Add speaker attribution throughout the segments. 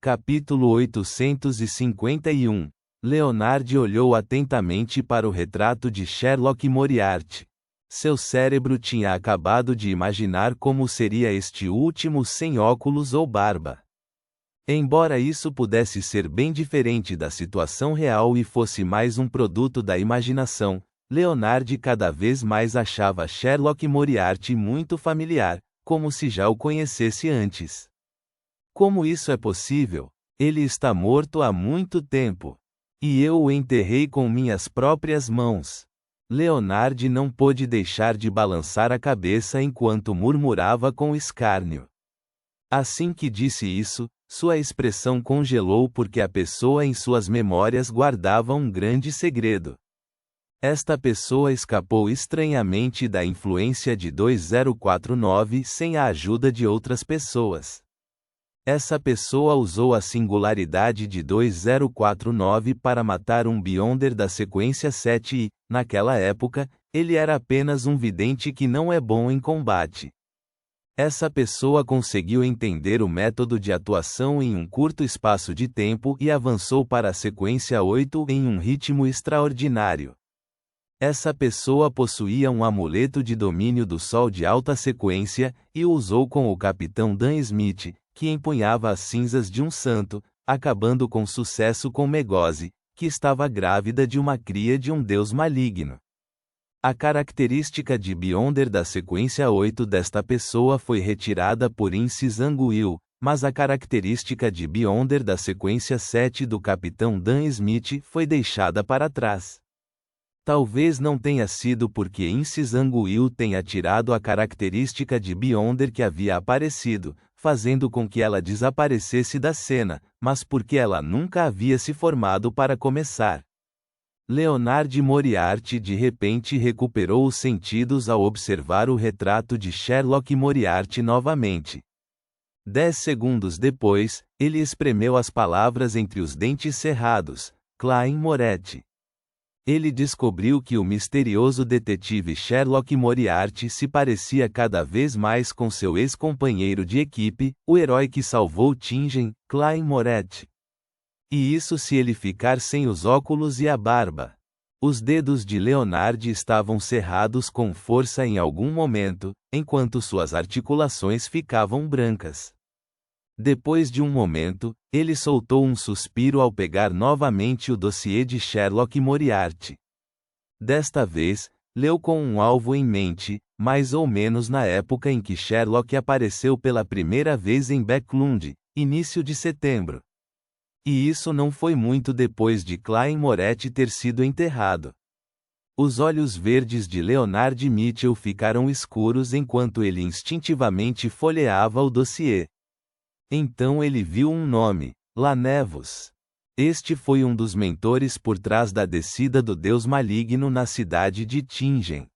Speaker 1: Capítulo 851. Leonard olhou atentamente para o retrato de Sherlock Moriarty. Seu cérebro tinha acabado de imaginar como seria este último sem óculos ou barba. Embora isso pudesse ser bem diferente da situação real e fosse mais um produto da imaginação, Leonard cada vez mais achava Sherlock Moriarty muito familiar, como se já o conhecesse antes. Como isso é possível? Ele está morto há muito tempo. E eu o enterrei com minhas próprias mãos. Leonard não pôde deixar de balançar a cabeça enquanto murmurava com escárnio. Assim que disse isso, sua expressão congelou porque a pessoa em suas memórias guardava um grande segredo. Esta pessoa escapou estranhamente da influência de 2049 sem a ajuda de outras pessoas. Essa pessoa usou a singularidade de 2049 para matar um Beyonder da sequência 7 e, naquela época, ele era apenas um vidente que não é bom em combate. Essa pessoa conseguiu entender o método de atuação em um curto espaço de tempo e avançou para a sequência 8 em um ritmo extraordinário. Essa pessoa possuía um amuleto de domínio do Sol de alta sequência e o usou com o Capitão Dan Smith, que empunhava as cinzas de um santo, acabando com sucesso com Megose, que estava grávida de uma cria de um deus maligno. A característica de Beyonder da sequência 8 desta pessoa foi retirada por Ince Zanguil, mas a característica de Beyonder da sequência 7 do Capitão Dan Smith foi deixada para trás. Talvez não tenha sido porque Ince Zanguil tenha tirado a característica de Beyonder que havia aparecido, fazendo com que ela desaparecesse da cena, mas porque ela nunca havia se formado para começar. Leonard Moriarty de repente recuperou os sentidos ao observar o retrato de Sherlock Moriarty novamente. 10 segundos depois, ele espremeu as palavras entre os dentes cerrados: Clay Moretti. Ele descobriu que o misterioso detetive Sherlock Moriarty se parecia cada vez mais com seu ex-companheiro de equipe, o herói que salvou Tingen, Clay Moretti. E isso se ele ficar sem os óculos e a barba. Os dedos de Leonard estavam cerrados com força em algum momento, enquanto suas articulações ficavam brancas. Depois de um momento, ele soltou um suspiro ao pegar novamente o dossiê de Sherlock Moriarty. Desta vez, leu com um alvo em mente, mais ou menos na época em que Sherlock apareceu pela primeira vez em Becklund, início de setembro. E isso não foi muito depois de Clay Moretti ter sido enterrado. Os olhos verdes de Leonard Mitchell ficaram escuros enquanto ele instintivamente folheava o dossiê. Então ele viu um nome: Lanevos. Este foi um dos mentores por trás da descida do Deus Maligno na cidade de Tingen.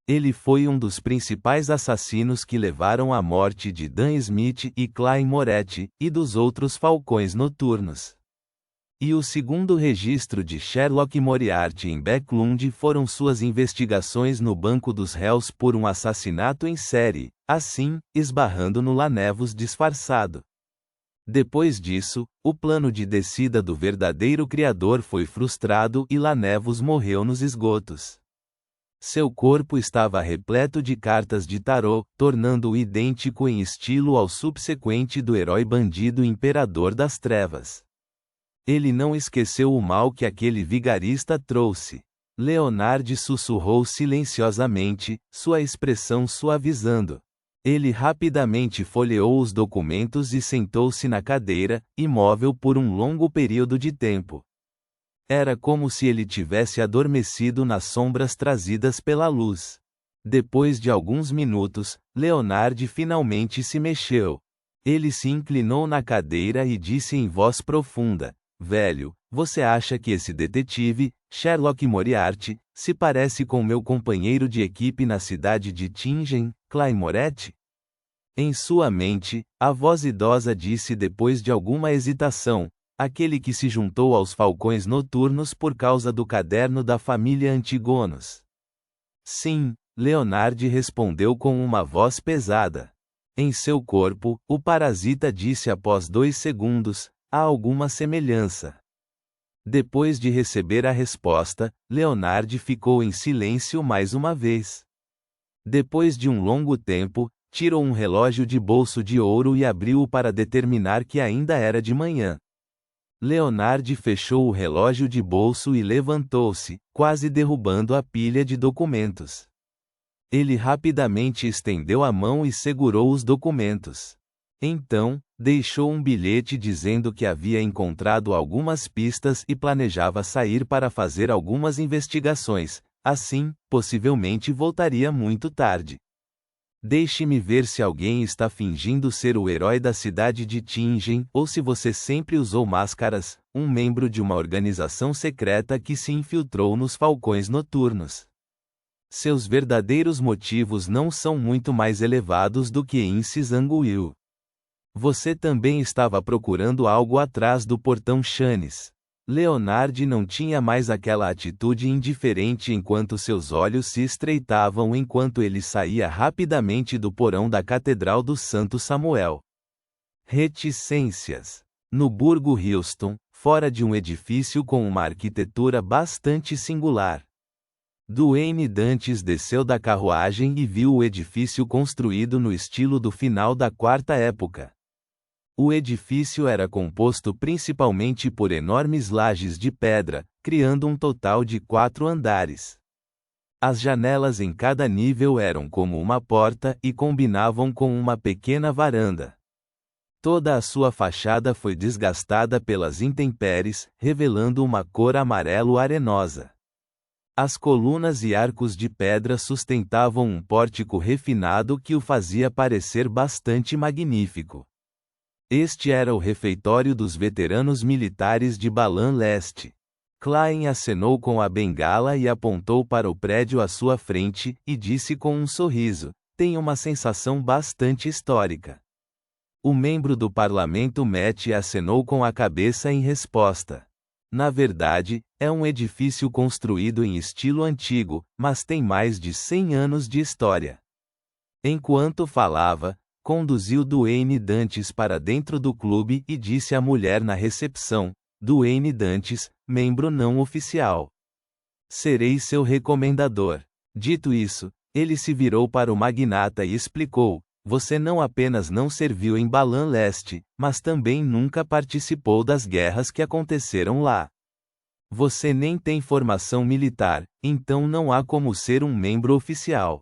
Speaker 1: Ele foi um dos principais assassinos que levaram à morte de Dan Smith e Clay Moretti, e dos outros Falcões Noturnos. E o segundo registro de Sherlock Moriarty em Becklund foram suas investigações no banco dos réus por um assassinato em série, assim, esbarrando no Lanevos disfarçado. Depois disso, o plano de descida do verdadeiro criador foi frustrado e Lanevos morreu nos esgotos. Seu corpo estava repleto de cartas de tarô, tornando-o idêntico em estilo ao subsequente do herói bandido Imperador das Trevas. Ele não esqueceu o mal que aquele vigarista trouxe. Leonard sussurrou silenciosamente, sua expressão suavizando. Ele rapidamente folheou os documentos e sentou-se na cadeira, imóvel por um longo período de tempo. Era como se ele tivesse adormecido nas sombras trazidas pela luz. Depois de alguns minutos, Leonard finalmente se mexeu. Ele se inclinou na cadeira e disse em voz profunda: Velho, você acha que esse detetive, Sherlock Moriarty, se parece com meu companheiro de equipe na cidade de Tingen, Clay Moretti? Em sua mente, a voz idosa disse depois de alguma hesitação: aquele que se juntou aos Falcões Noturnos por causa do caderno da família Antigonos. Sim, Leonard respondeu com uma voz pesada. Em seu corpo, o parasita disse após 2 segundos, há alguma semelhança. Depois de receber a resposta, Leonard ficou em silêncio mais uma vez. Depois de um longo tempo, tirou um relógio de bolso de ouro e abriu-o para determinar que ainda era de manhã. Leonard fechou o relógio de bolso e levantou-se, quase derrubando a pilha de documentos. Ele rapidamente estendeu a mão e segurou os documentos. Então, deixou um bilhete dizendo que havia encontrado algumas pistas e planejava sair para fazer algumas investigações, assim, possivelmente voltaria muito tarde. Deixe-me ver se alguém está fingindo ser o herói da cidade de Tingen ou se você sempre usou máscaras, um membro de uma organização secreta que se infiltrou nos falcões noturnos. Seus verdadeiros motivos não são muito mais elevados do que em Sisangwil. Você também estava procurando algo atrás do portão Chanes. Leonard não tinha mais aquela atitude indiferente enquanto seus olhos se estreitavam enquanto ele saía rapidamente do porão da Catedral do Santo Samuel. Reticências. No Burgo Houston, fora de um edifício com uma arquitetura bastante singular. Duane Dantes desceu da carruagem e viu o edifício construído no estilo do final da Quarta Época. O edifício era composto principalmente por enormes lajes de pedra, criando um total de 4 andares. As janelas em cada nível eram como uma porta e combinavam com uma pequena varanda. Toda a sua fachada foi desgastada pelas intempéries, revelando uma cor amarelo-arenosa. As colunas e arcos de pedra sustentavam um pórtico refinado que o fazia parecer bastante magnífico. Este era o refeitório dos veteranos militares de Balan Leste. Klein acenou com a bengala e apontou para o prédio à sua frente, e disse com um sorriso, tem uma sensação bastante histórica. O membro do parlamento Matt acenou com a cabeça em resposta. Na verdade, é um edifício construído em estilo antigo, mas tem mais de 100 anos de história. Enquanto falava, conduziu Duane Dantes para dentro do clube e disse à mulher na recepção, Duane Dantes, membro não oficial. Serei seu recomendador. Dito isso, ele se virou para o magnata e explicou, você não apenas não serviu em Balan Leste, mas também nunca participou das guerras que aconteceram lá. Você nem tem formação militar, então não há como ser um membro oficial.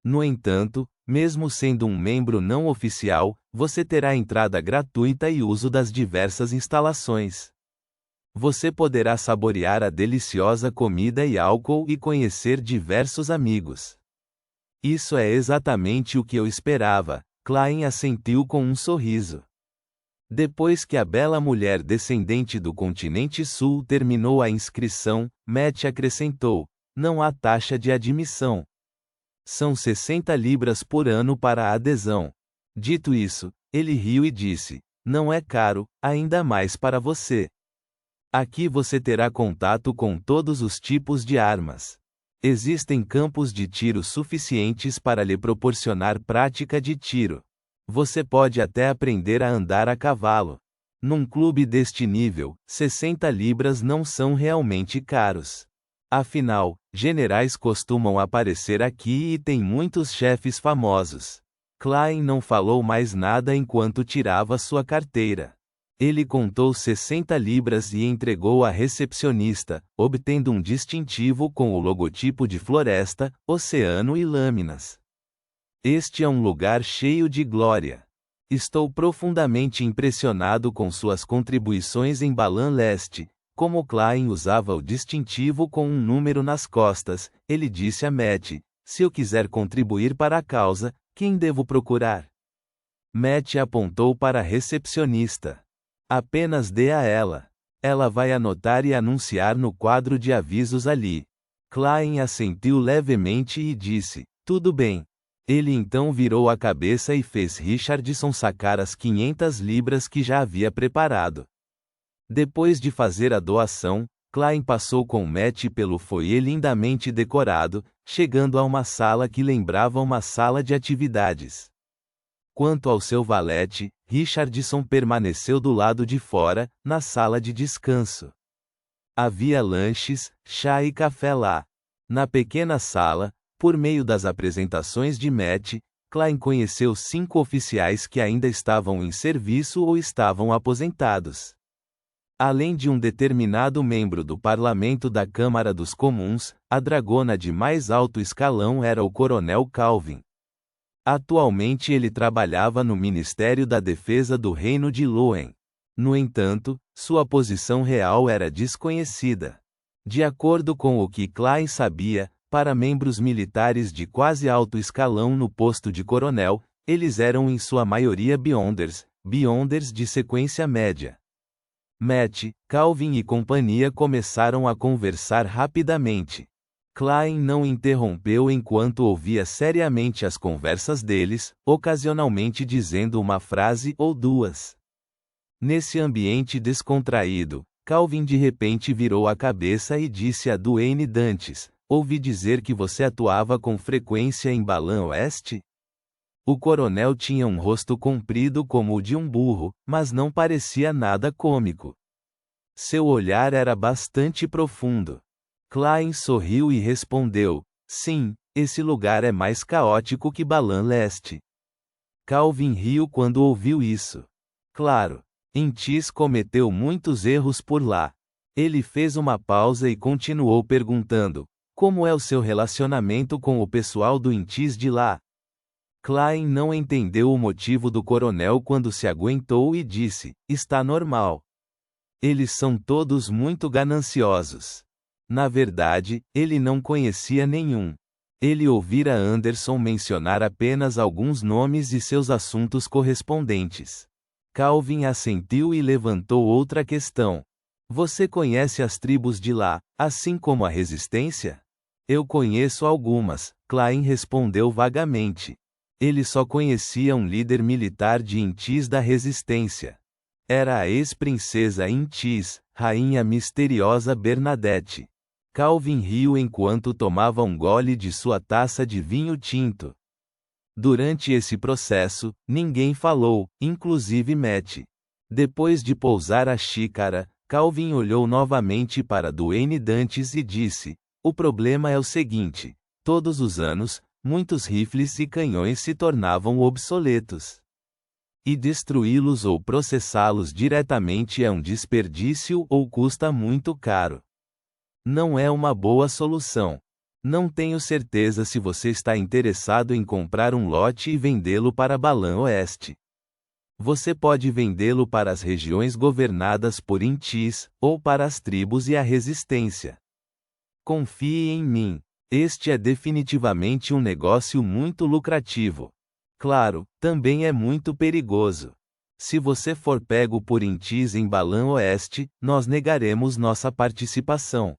Speaker 1: No entanto, mesmo sendo um membro não oficial, você terá entrada gratuita e uso das diversas instalações. Você poderá saborear a deliciosa comida e álcool e conhecer diversos amigos. Isso é exatamente o que eu esperava, Klein assentiu com um sorriso. Depois que a bela mulher descendente do continente sul terminou a inscrição, Matt acrescentou, não há taxa de admissão. São 60 libras por ano para a adesão. Dito isso, ele riu e disse, não é caro, ainda mais para você. Aqui você terá contato com todos os tipos de armas. Existem campos de tiro suficientes para lhe proporcionar prática de tiro. Você pode até aprender a andar a cavalo. Num clube deste nível, 60 libras não são realmente caros. Afinal, generais costumam aparecer aqui e tem muitos chefes famosos. Klein não falou mais nada enquanto tirava sua carteira. Ele contou 60 libras e entregou à recepcionista, obtendo um distintivo com o logotipo de floresta, oceano e lâminas. Este é um lugar cheio de glória. Estou profundamente impressionado com suas contribuições em Balan Leste. Como Klein usava o distintivo com um número nas costas, ele disse a Matt, se eu quiser contribuir para a causa, quem devo procurar? Matt apontou para a recepcionista. Apenas dê a ela. Ela vai anotar e anunciar no quadro de avisos ali. Klein assentiu levemente e disse, tudo bem. Ele então virou a cabeça e fez Richardson sacar as 500 libras que já havia preparado. Depois de fazer a doação, Klein passou com Matt pelo foyer lindamente decorado, chegando a uma sala que lembrava uma sala de atividades. Quanto ao seu valete, Richardson permaneceu do lado de fora, na sala de descanso. Havia lanches, chá e café lá. Na pequena sala, por meio das apresentações de Matt, Klein conheceu 5 oficiais que ainda estavam em serviço ou estavam aposentados. Além de um determinado membro do parlamento da Câmara dos Comuns, a dragona de mais alto escalão era o Coronel Calvin. Atualmente ele trabalhava no Ministério da Defesa do Reino de Loen. No entanto, sua posição real era desconhecida. De acordo com o que Klein sabia, para membros militares de quase alto escalão no posto de coronel, eles eram em sua maioria Beyonders de sequência média. Matt, Calvin e companhia começaram a conversar rapidamente. Klein não interrompeu enquanto ouvia seriamente as conversas deles, ocasionalmente dizendo uma frase ou duas. Nesse ambiente descontraído, Calvin de repente virou a cabeça e disse a Duane Dantes: "Ouvi dizer que você atuava com frequência em Balan Oeste?" O coronel tinha um rosto comprido como o de um burro, mas não parecia nada cômico. Seu olhar era bastante profundo. Klein sorriu e respondeu: "Sim, esse lugar é mais caótico que Balan Leste." Calvin riu quando ouviu isso. Claro, Intis cometeu muitos erros por lá. Ele fez uma pausa e continuou perguntando: "Como é o seu relacionamento com o pessoal do Intis de lá?" Klein não entendeu o motivo do coronel quando se aguentou e disse: "Está normal. Eles são todos muito gananciosos." Na verdade, ele não conhecia nenhum. Ele ouvira Anderson mencionar apenas alguns nomes e seus assuntos correspondentes. Calvin assentiu e levantou outra questão. "Você conhece as tribos de lá, assim como a resistência?" "Eu conheço algumas", Klein respondeu vagamente. Ele só conhecia um líder militar de Intis da resistência. Era a ex-princesa Intis, Rainha Misteriosa Bernadette. Calvin riu enquanto tomava um gole de sua taça de vinho tinto. Durante esse processo, ninguém falou, inclusive Matt. Depois de pousar a xícara, Calvin olhou novamente para Duane Dantes e disse: "O problema é o seguinte: todos os anos, muitos rifles e canhões se tornavam obsoletos. E destruí-los ou processá-los diretamente é um desperdício ou custa muito caro. Não é uma boa solução. Não tenho certeza se você está interessado em comprar um lote e vendê-lo para Balan Oeste. Você pode vendê-lo para as regiões governadas por Intis, ou para as tribos e a resistência. Confie em mim. Este é definitivamente um negócio muito lucrativo. Claro, também é muito perigoso. Se você for pego por Intis em Balan Oeste, nós negaremos nossa participação."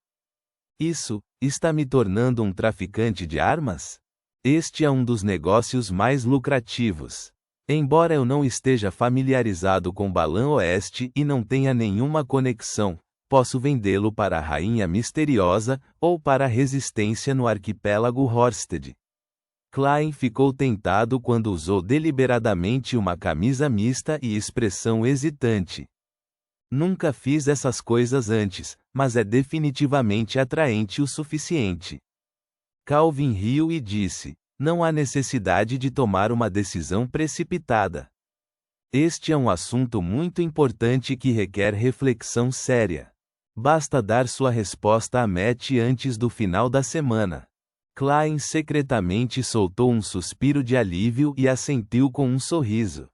Speaker 1: "Isso está me tornando um traficante de armas?" "Este é um dos negócios mais lucrativos. Embora eu não esteja familiarizado com Balan Oeste e não tenha nenhuma conexão, posso vendê-lo para a Rainha Misteriosa, ou para a Resistência no arquipélago Horsted." Klein ficou tentado quando usou deliberadamente uma camisa mista e expressão hesitante. "Nunca fiz essas coisas antes, mas é definitivamente atraente o suficiente." Calvin riu e disse: "Não há necessidade de tomar uma decisão precipitada. Este é um assunto muito importante que requer reflexão séria. Basta dar sua resposta a Matt antes do final da semana." Klein secretamente soltou um suspiro de alívio e assentiu com um sorriso.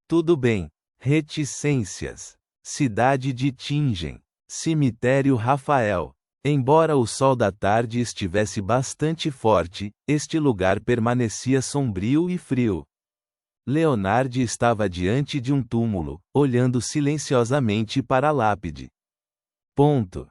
Speaker 1: "Tudo bem. Reticências. Cidade de Tingen. Cemitério Rafael." Embora o sol da tarde estivesse bastante forte, este lugar permanecia sombrio e frio. Leonard estava diante de um túmulo, olhando silenciosamente para a lápide. Ponto.